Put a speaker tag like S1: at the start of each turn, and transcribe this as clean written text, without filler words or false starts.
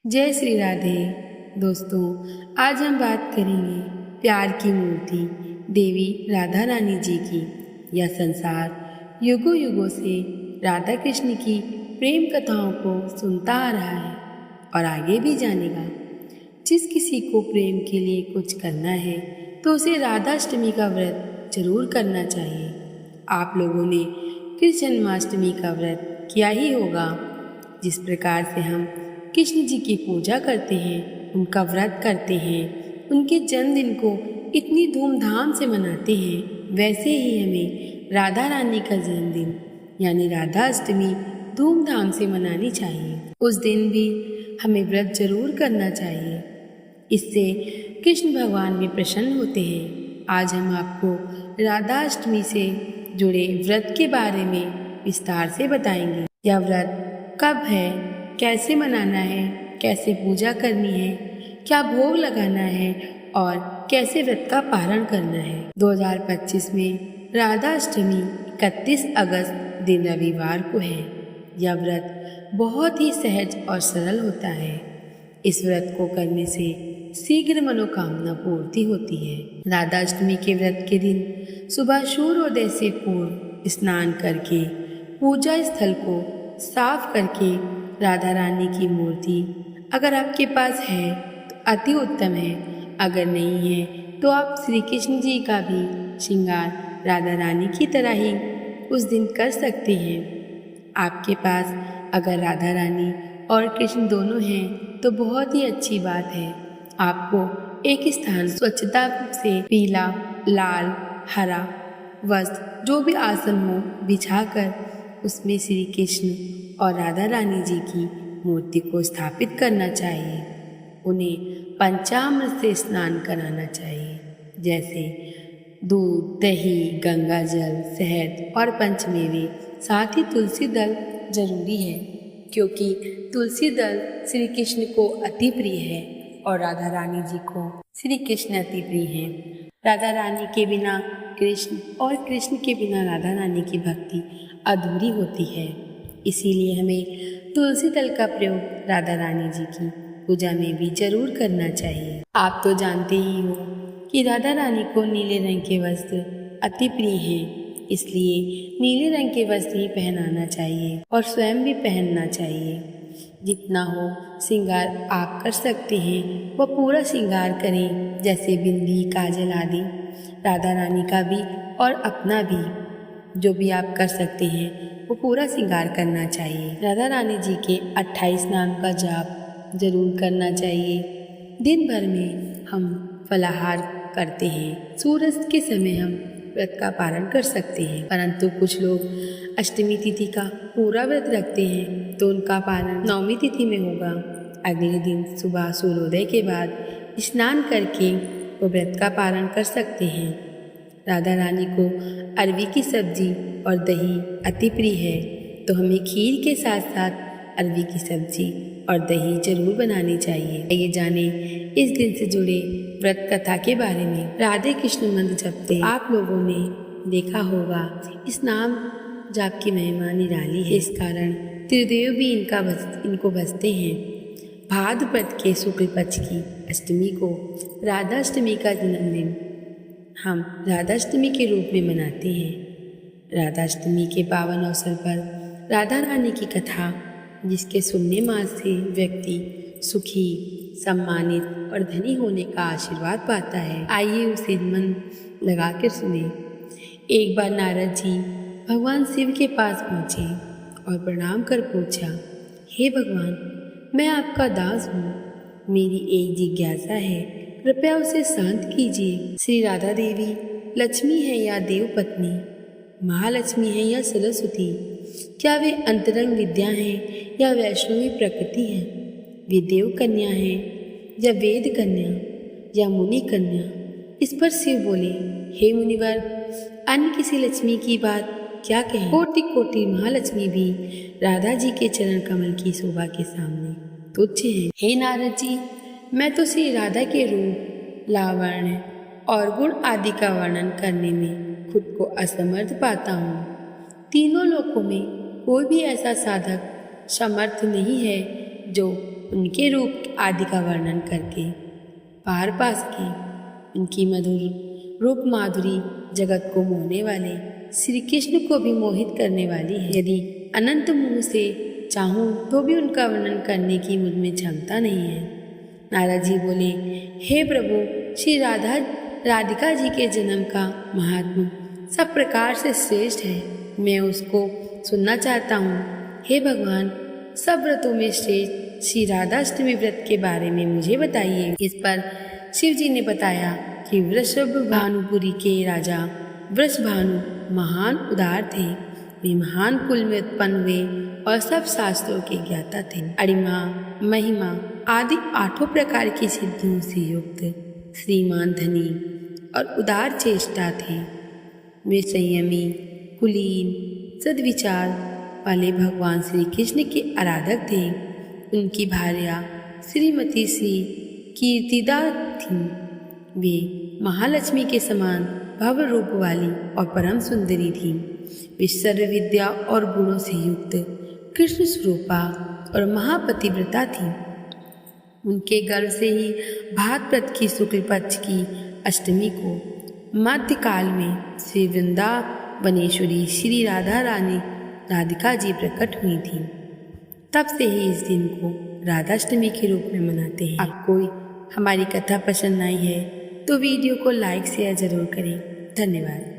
S1: जय श्री राधे। दोस्तों, आज हम बात करेंगे प्यार की मूर्ति देवी राधा रानी जी की। यह संसार युगों युगों से राधा कृष्ण की प्रेम कथाओं को सुनता आ रहा है और आगे भी जानेगा। जिस किसी को प्रेम के लिए कुछ करना है तो उसे राधाष्टमी का व्रत जरूर करना चाहिए। आप लोगों ने कृष्ण जन्माष्टमी का व्रत किया ही होगा। जिस प्रकार से हम कृष्ण जी की पूजा करते हैं, उनका व्रत करते हैं, उनके जन्मदिन को इतनी धूमधाम से मनाते हैं, वैसे ही हमें राधा रानी का जन्मदिन यानी राधाष्टमी धूमधाम से मनानी चाहिए। उस दिन भी हमें व्रत जरूर करना चाहिए। इससे कृष्ण भगवान भी प्रसन्न होते हैं। आज हम आपको राधाष्टमी से जुड़े व्रत के बारे में विस्तार से बताएंगे। यह व्रत कब है, कैसे मनाना है, कैसे पूजा करनी है, क्या भोग लगाना है और कैसे व्रत का पारण करना है। 2025 में राधाष्टमी 31 अगस्त दिन रविवार को है। यह व्रत बहुत ही सहज और सरल होता है। इस व्रत को करने से शीघ्र मनोकामना पूर्ति होती है। राधाष्टमी के व्रत के दिन सुबह सूर्योदय से पूर्व स्नान करके पूजा स्थल को साफ करके राधा रानी की मूर्ति अगर आपके पास है तो अति उत्तम है, अगर नहीं है तो आप श्री कृष्ण जी का भी श्रृंगार राधा रानी की तरह ही उस दिन कर सकते हैं। आपके पास अगर राधा रानी और कृष्ण दोनों हैं तो बहुत ही अच्छी बात है। आपको एक स्थान स्वच्छता से पीला, लाल, हरा वस्त्र जो भी आसन हो बिछाकर उसमें श्री कृष्ण और राधा रानी जी की मूर्ति को स्थापित करना चाहिए। उन्हें पंचामृत से स्नान कराना चाहिए, जैसे दूध, दही, गंगा जल, शहद और पंचमेवे। साथ ही तुलसी दल जरूरी है, क्योंकि तुलसी दल श्री कृष्ण को अति प्रिय है और राधा रानी जी को श्री कृष्ण अति प्रिय है। राधा रानी के बिना कृष्ण और कृष्ण के बिना राधा रानी की भक्ति अधूरी होती है। इसीलिए हमें तुलसी दल का प्रयोग राधा रानी जी की पूजा में भी जरूर करना चाहिए। आप तो जानते ही हो कि राधा रानी को नीले रंग के वस्त्र अति प्रिय हैं, इसलिए नीले रंग के वस्त्र ही पहनाना चाहिए और स्वयं भी पहनना चाहिए। जितना हो श्रृंगार आप कर सकते हैं वह पूरा श्रृंगार करें, जैसे बिंदी, काजल आदि। राधा रानी का भी और अपना भी जो भी आप कर सकते हैं वो पूरा श्रृंगार करना चाहिए। राधा रानी जी के 28 नाम का जाप जरूर करना चाहिए। दिन भर में हम फलाहार करते हैं। सूर्यास्त के समय हम व्रत का पारण कर सकते हैं, परंतु कुछ लोग अष्टमी तिथि का पूरा व्रत रखते हैं तो उनका पारण नवमी तिथि में होगा। अगले दिन सुबह सूर्योदय के बाद स्नान करके वो व्रत का पारण कर सकते हैं। राधा रानी को अरवी की सब्जी और दही अति प्रिय है, तो हमें खीर के साथ साथ अरवी की सब्जी और दही जरूर बनानी चाहिए। ये जाने इस दिन से जुड़े व्रत कथा के बारे में। राधे कृष्ण मंत्र जपते आप लोगों ने देखा होगा, इस नाम जाप की महिमा निराली है। इस कारण त्रिदेव भी इनको भजते हैं। भाद्रपद के शुक्ल पक्ष की अष्टमी को राधाष्टमी का जन्मदिन हम राधाष्टमी के रूप में मनाते हैं। राधाष्टमी के पावन अवसर पर राधा रानी की कथा, जिसके सुनने मात्र से व्यक्ति सुखी, सम्मानित और धनी होने का आशीर्वाद पाता है। आइए उसे मन लगाकर सुने। एक बार नारद जी भगवान शिव के पास पहुँचे और प्रणाम कर पूछा, हे भगवान, मैं आपका दास हूँ, मेरी एक जिज्ञासा है, कृपया उसे शांत कीजिए। श्री राधा देवी लक्ष्मी है या देव पत्नी, महालक्ष्मी है या सरस्वती? क्या वे अंतरंग विद्या हैं या वैष्णवी प्रकृति है? वे देव कन्या है या वेद कन्या या मुनि कन्या? इस पर शिव बोले, हे मुनिवर, अन्य किसी लक्ष्मी की बात क्या कहें? कोटि कोटि महालक्ष्मी भी राधा जी के चरण कमल की शोभा के सामने तुच्छ है। हे नारद जी, मैं तो श्री राधा के रूप, लावण्य और गुण आदि का वर्णन करने में खुद को असमर्थ पाता हूँ। तीनों लोकों में कोई भी ऐसा साधक समर्थ नहीं है जो उनके रूप आदि का वर्णन करके पार पा सके। उनकी मधुर रूप माधुरी जगत को मोहने वाले श्री कृष्ण को भी मोहित करने वाली है। यदि अनंत मुँह से चाहूँ तो भी उनका वर्णन करने की मुझ में क्षमता नहीं है। नारद जी बोले, हे प्रभु, श्री राधिका जी के जन्म का महात्मा सब प्रकार से श्रेष्ठ है। मैं उसको सुनना चाहता हूँ। हे भगवान, सब व्रतों में श्रेष्ठ श्री राधाष्टमी व्रत के बारे में मुझे बताइए। इस पर शिव जी ने बताया कि वृषभानुपुरी के राजा वृषभानु महान उदार थे। वे महान कुल में उत्पन्न हुए और सब शास्त्रों के ज्ञाता थे। अरिमा, महिमा आदि 8 प्रकार की सिद्धियों से युक्त श्रीमान धनी और उदार चेष्टा थे। वे संयमी, कुलीन, सद्विचार वाले भगवान श्री कृष्ण के आराधक थे। उनकी भार्या श्रीमती श्री कीर्तिदा थी। वे महालक्ष्मी के समान भव्य रूप वाली और परम सुंदरी थी। वे सर्व विद्या और गुणों से युक्त कृष्ण स्वरूपा और महापतिव्रता थी। उनके गर्भ से ही भाद्रपद की शुक्ल पक्ष की अष्टमी को मध्यकाल में श्री वृंदावनेश्वरी श्री राधा रानी राधिका जी प्रकट हुई थी। तब से ही इस दिन को राधाष्टमी के रूप में मनाते हैं। आपको हमारी कथा पसंद आई है तो वीडियो को लाइक शेयर जरूर करें। धन्यवाद।